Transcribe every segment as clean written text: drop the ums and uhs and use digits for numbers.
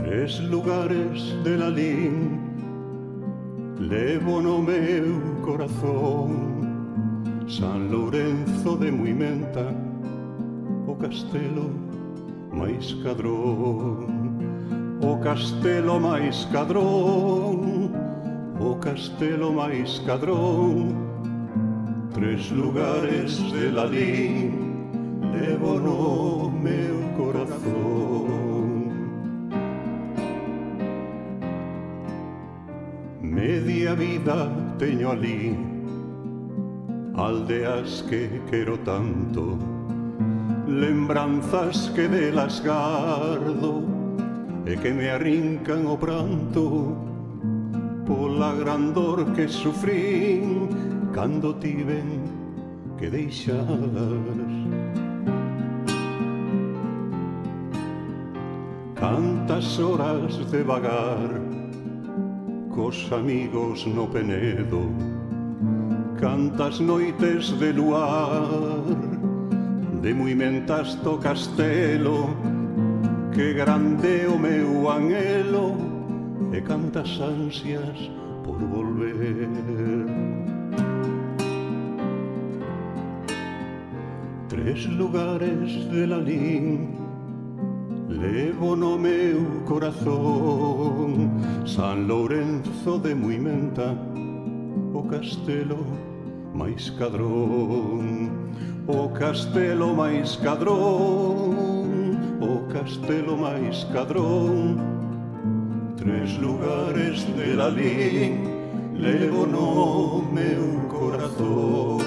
Tres lugares de Lalín levo no meu corazón: San Lourenzo de Muimenta, o castelo máis cadrón, o castelo máis cadrón, o castelo máis cadrón. Tres lugares de Lalín levo no meu corazón. Media vida teño alí, aldeas que quero tanto, lembranzas que delas gardo e que me arrincan o pranto pola grandor que sufrín cando tiven que deixalas. Cantas horas de vagar cos amigos no Penedo, cantas noites de luar, de Muimentas to castelo, que grande o meu anhelo, e cantas ansias por volver. Tres lugares de Lalín levo no meu corazón: San Lourenzo de Muimenta, o castelo máis cadrón, o castelo máis cadrón, o castelo máis cadrón. Tres lugares de Lalín levo no meu corazón.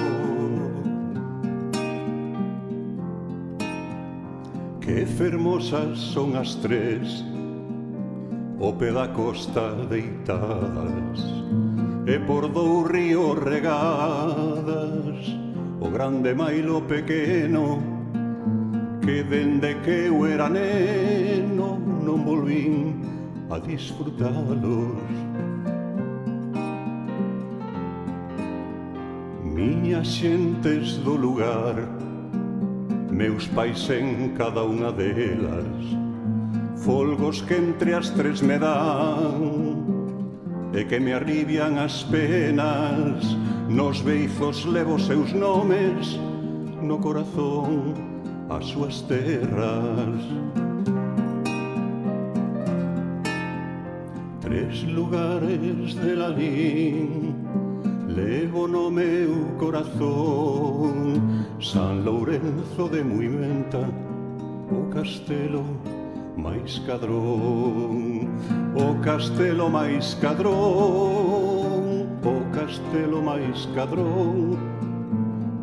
Que fermosas son as tres, o pé da costa deitadas, e por dous ríos regadas, o grande mailo pequeno, que dende que eu era neno non volvín a disfrutalos. Miñas xentes do lugar, meus pais en cada unha delas, folgos que entre as tres me dan e que me alivian as penas. Nos beizos levo seus nomes, no corazón as súas terras. Tres lugares de Lalín levo no meu corazón: San Lourenzo de Muimenta, o castelo máis cadrón, o castelo máis cadrón, o castelo máis cadrón.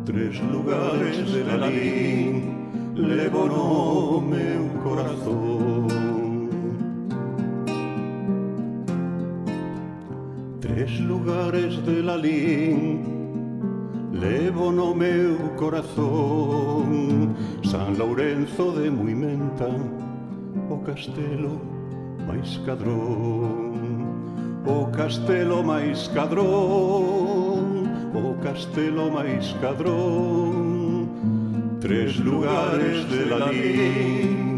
Tres lugares de Lalín levo no meu corazón. Tres lugares de Lalín levo no meu corazón: San Lourenzo de Muimenta, o castelo máis cadrón, o castelo máis cadrón, o castelo máis cadrón. Tres lugares de Lalín